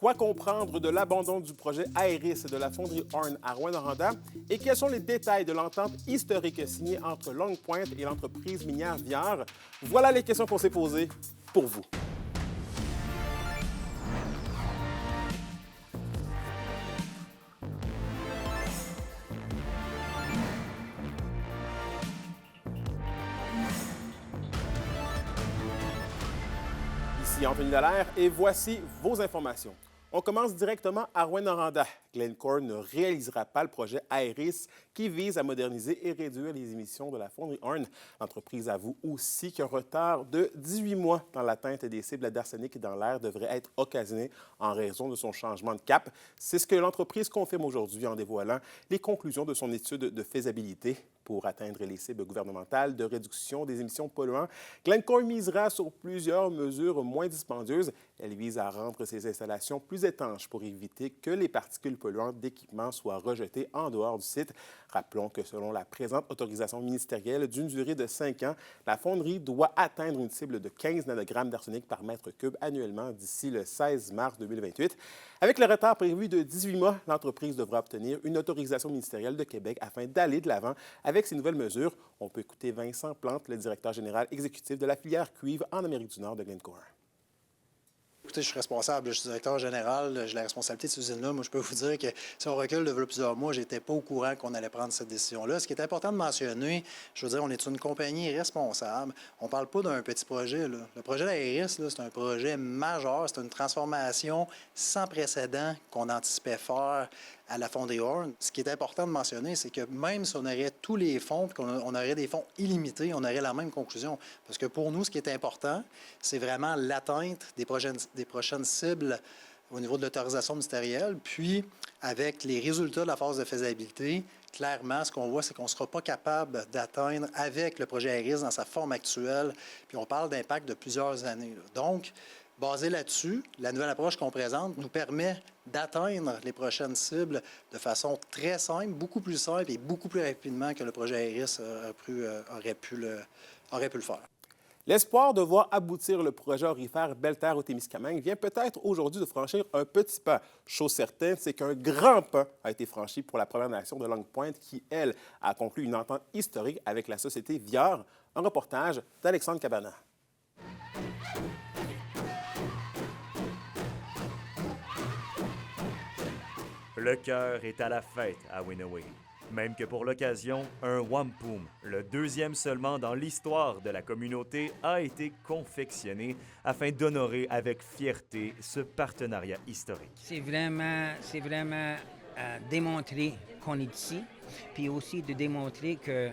Quoi comprendre de l'abandon du projet Aeris de la fonderie Horn à Rouyn-Noranda? Et quels sont les détails de l'entente historique signée entre Long Point et l'entreprise minière Viard? Voilà les questions qu'on s'est posées pour vous. Ici Anthony Dallaire et voici vos informations. On commence directement à Rouyn-Noranda. Glencore ne réalisera pas le projet Aeris qui vise à moderniser et réduire les émissions de la fonderie Horn. L'entreprise avoue aussi qu'un retard de 18 mois dans l'atteinte des cibles d'arsenic dans l'air devrait être occasionné en raison de son changement de cap. C'est ce que l'entreprise confirme aujourd'hui en dévoilant les conclusions de son étude de faisabilité. Pour atteindre les cibles gouvernementales de réduction des émissions polluantes, Glencore misera sur plusieurs mesures moins dispendieuses. Elle vise à rendre ses installations plus étanches pour éviter que les particules polluantes d'équipements soient rejetées en dehors du site. Rappelons que selon la présente autorisation ministérielle d'une durée de 5 ans, la fonderie doit atteindre une cible de 15 nanogrammes d'arsenic par mètre cube annuellement d'ici le 16 mars 2028. Avec le retard prévu de 18 mois, l'entreprise devra obtenir une autorisation ministérielle de Québec afin d'aller de l'avant avec ces nouvelles mesures. On peut écouter Vincent Plante, le directeur général exécutif de la filière cuivre en Amérique du Nord de Glencore. Écoutez, je suis responsable, je suis directeur général, j'ai la responsabilité de cette usine-là. Moi, je peux vous dire que si on recule de plusieurs mois, je n'étais pas au courant qu'on allait prendre cette décision-là. Ce qui est important de mentionner, je veux dire, on est une compagnie responsable. On ne parle pas d'un petit projet, là. Le projet d'Aeris, c'est un projet majeur. C'est une transformation sans précédent qu'on anticipait faire à la fonderie Horn. Ce qui est important de mentionner, c'est que même si on aurait tous les fonds, puis qu'on aurait des fonds illimités, on aurait la même conclusion. Parce que pour nous, ce qui est important, c'est vraiment l'atteinte des prochaines cibles au niveau de l'autorisation ministérielle. Puis, avec les résultats de la phase de faisabilité, clairement, ce qu'on voit, c'est qu'on ne sera pas capable d'atteindre avec le projet Aeris dans sa forme actuelle. Puis, on parle d'impact de plusieurs années, là. Donc, basé là-dessus, la nouvelle approche qu'on présente nous permet d'atteindre les prochaines cibles de façon très simple, beaucoup plus simple et beaucoup plus rapidement que le projet Aeris aurait pu le faire. L'espoir de voir aboutir le projet aurifère Belle-Terre au Témiscamingue vient peut-être aujourd'hui de franchir un petit pas. Chose certaine, c'est qu'un grand pas a été franchi pour la Première Nation de Long Point qui, elle, a conclu une entente historique avec la société Viard. Un reportage d'Alexandre Cabana. Le cœur est à la fête à Winaway. Même que pour l'occasion, un wampum, le deuxième seulement dans l'histoire de la communauté, a été confectionné afin d'honorer avec fierté ce partenariat historique. C'est vraiment démontrer qu'on est ici, puis aussi de démontrer que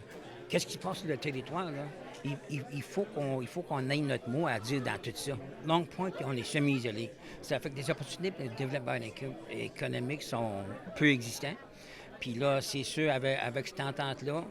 qu'est-ce qui se passe sur le territoire, là. Il faut qu'on ait notre mot à dire dans tout ça. Long Point, puis on est semi-isolé. Ça fait que les opportunités de développement économique sont peu existantes. Puis là, c'est sûr, avec cette entente-là,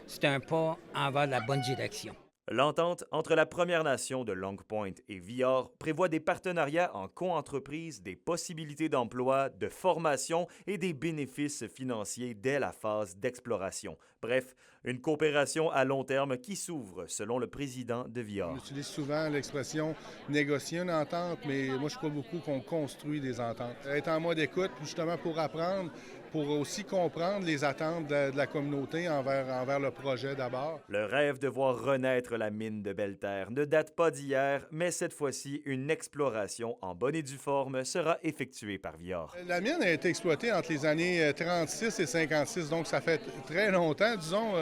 c'est un pas en vers la bonne direction. L'entente entre la Première Nation de Long Point et Viard prévoit des partenariats en co-entreprise, des possibilités d'emploi, de formation et des bénéfices financiers dès la phase d'exploration. Bref, une coopération à long terme qui s'ouvre, selon le président de Viard. On utilise souvent l'expression « négocier une entente », mais moi, je crois beaucoup qu'on construit des ententes. Être en mode écoute, justement, pour apprendre, pour aussi comprendre les attentes de la communauté envers le projet d'abord. Le rêve de voir renaître la mine de Belle-Terre ne date pas d'hier, mais cette fois-ci, une exploration en bonne et due forme sera effectuée par Viard. La mine a été exploitée entre les années 36 et 56, donc ça fait très longtemps, disons.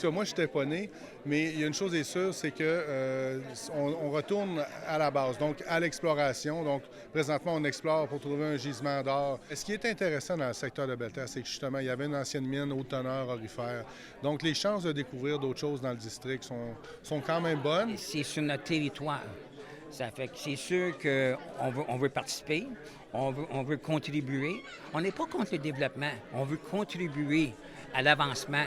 Moi, je n'étais pas né, mais il y a une chose est sûre, c'est qu'on retourne à la base, donc à l'exploration. Donc, présentement, on explore pour trouver un gisement d'or. Ce qui est intéressant dans le secteur de Belle-Terre, c'est que justement, il y avait une ancienne mine haute teneur aurifère. Donc, les chances de découvrir d'autres choses dans le district sont quand même bonnes. C'est sur notre territoire. Ça fait que c'est sûr qu'on veut participer, on veut contribuer. On n'est pas contre le développement, on veut contribuer à l'avancement.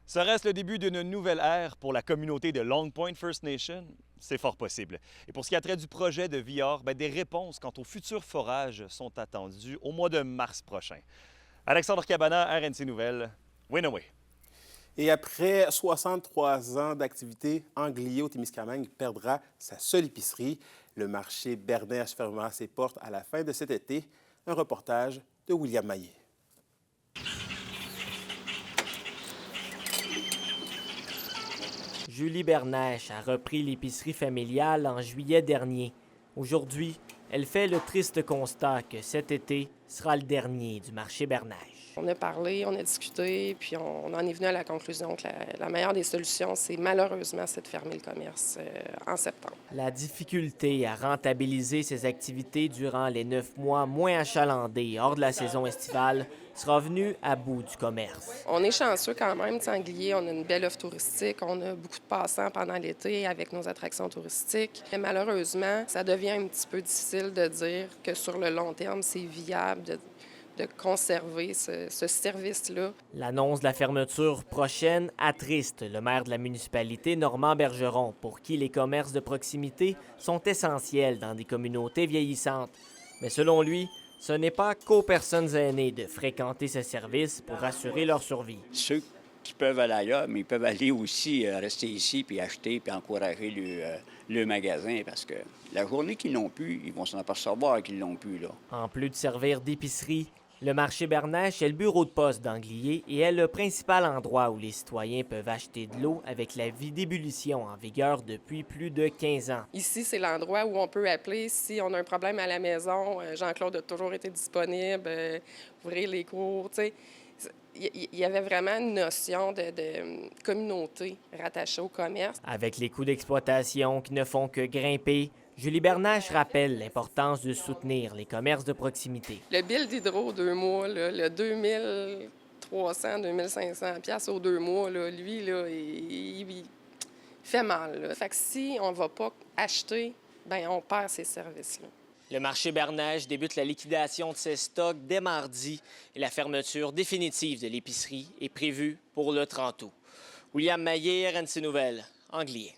Serait-ce le début d'une nouvelle ère pour la communauté de Long Point First Nation? C'est fort possible. Et pour ce qui a trait du projet de Viard, des réponses quant aux futurs forages sont attendues au mois de mars prochain. Alexandre Cabana, RNC Nouvelles, Winaway. Et après 63 ans d'activité, Anglier au Témiscamingue perdra sa seule épicerie. Le marché Bernèche fermera ses portes à la fin de cet été. Un reportage de William Maillet. Julie Bernèche a repris l'épicerie familiale en juillet dernier. Aujourd'hui, elle fait le triste constat que cet été sera le dernier du marché Bernèche. On a parlé, on a discuté, puis on en est venu à la conclusion que la meilleure des solutions, c'est malheureusement de fermer le commerce en septembre. La difficulté à rentabiliser ses activités durant les 9 mois moins achalandés hors de la saison estivale sera venue à bout du commerce. On est chanceux quand même, Sanglier, on a une belle offre touristique, on a beaucoup de passants pendant l'été avec nos attractions touristiques. Mais malheureusement, ça devient un petit peu difficile de dire que sur le long terme, c'est viable de conserver ce service-là. L'annonce de la fermeture prochaine attriste le maire de la municipalité, Normand Bergeron, pour qui les commerces de proximité sont essentiels dans des communautés vieillissantes. Mais selon lui, ce n'est pas qu'aux personnes aînées de fréquenter ces services pour assurer leur survie. Ceux qui peuvent aller ailleurs, mais ils peuvent aller aussi rester ici, puis acheter, puis encourager le magasin, parce que la journée qu'ils l'ont plus, ils vont s'en apercevoir qu'ils l'ont plus, là. En plus de servir d'épicerie, le marché Bernèche est le bureau de poste d'Anglier et est le principal endroit où les citoyens peuvent acheter de l'eau avec la vie d'ébullition en vigueur depuis plus de 15 ans. Ici, c'est l'endroit où on peut appeler si on a un problème à la maison. Jean-Claude a toujours été disponible, ouvrir les cours, tu sais. Il y avait vraiment une notion de communauté rattachée au commerce. Avec les coûts d'exploitation qui ne font que grimper, Julie Bernèche rappelle l'importance de soutenir les commerces de proximité. Le bill d'hydro 2 mois, là, le 2300, 2500 piastres aux 2 mois, là, lui, là, il fait mal. Là. Fait que si on ne va pas acheter, bien, on perd ces services-là. Le marché Bernèche débute la liquidation de ses stocks dès mardi et la fermeture définitive de l'épicerie est prévue pour le 30 août. William Maillet, RNC Nouvelles, Anglier.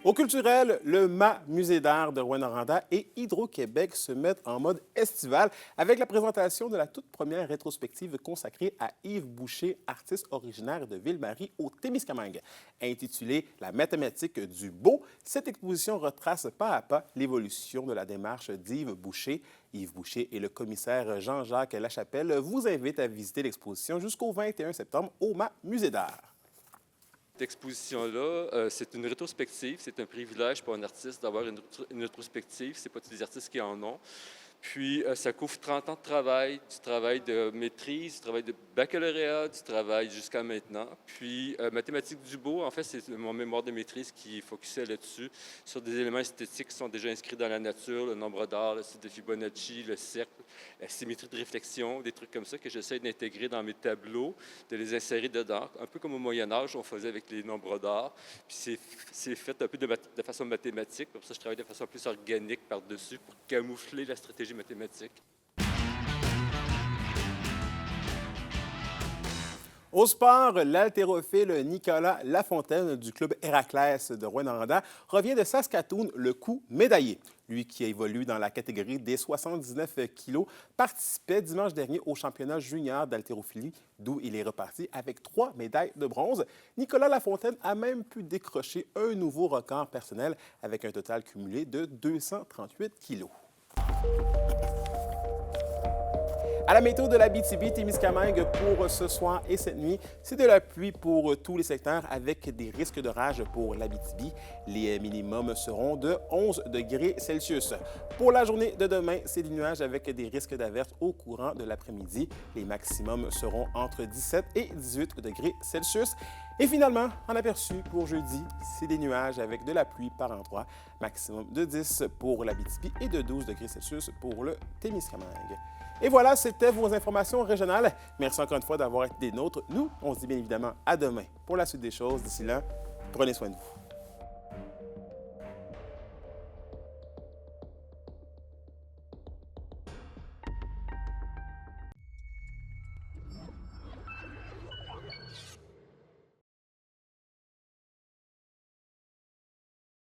Au culturel, le MA Musée d'art de Rouyn-Noranda et Hydro-Québec se mettent en mode estival avec la présentation de la toute première rétrospective consacrée à Yves Boucher, artiste originaire de Ville-Marie au Témiscamingue. Intitulée « La mathématique du beau », cette exposition retrace pas à pas l'évolution de la démarche d'Yves Boucher. Yves Boucher et le commissaire Jean-Jacques Lachapelle vous invitent à visiter l'exposition jusqu'au 21 septembre au MA Musée d'art. Cette exposition-là, c'est une rétrospective. C'est un privilège pour un artiste d'avoir une rétrospective. Ce n'est pas tous les artistes qui en ont. Puis, ça couvre 30 ans de travail, du travail de maîtrise, du travail de baccalauréat, du travail jusqu'à maintenant. Puis, mathématiques du beau, en fait, c'est mon mémoire de maîtrise qui focusait là-dessus, sur des éléments esthétiques qui sont déjà inscrits dans la nature, le nombre d'art, le cycle de Fibonacci, le cercle, la symétrie de réflexion, des trucs comme ça que j'essaie d'intégrer dans mes tableaux, de les insérer dedans. Un peu comme au Moyen-Âge, on faisait avec les nombres d'art. Puis, c'est fait un peu de façon mathématique. Pour ça, je travaille de façon plus organique par-dessus pour camoufler la stratégie mathématique. Au sport, l'haltérophile Nicolas Lafontaine du club Héraclès de Rouyn-Noranda revient de Saskatoon le coup médaillé. Lui qui évolue dans la catégorie des 79 kilos participait dimanche dernier au championnat junior d'haltérophilie d'où il est reparti avec 3 médailles de bronze. Nicolas Lafontaine a même pu décrocher un nouveau record personnel avec un total cumulé de 238 kilos. À la météo de l'Abitibi-Témiscamingue pour ce soir et cette nuit, c'est de la pluie pour tous les secteurs avec des risques d'orage pour l'Abitibi. Les minimums seront de 11 degrés Celsius. Pour la journée de demain, c'est des nuages avec des risques d'averse au courant de l'après-midi. Les maximums seront entre 17 et 18 degrés Celsius. Et finalement, en aperçu pour jeudi, c'est des nuages avec de la pluie par endroits. Maximum de 10 pour l'Abitibi et de 12 degrés Celsius pour le Témiscamingue. Et voilà, c'était vos informations régionales. Merci encore une fois d'avoir été des nôtres. Nous, on se dit bien évidemment à demain pour la suite des choses. D'ici là, prenez soin de vous.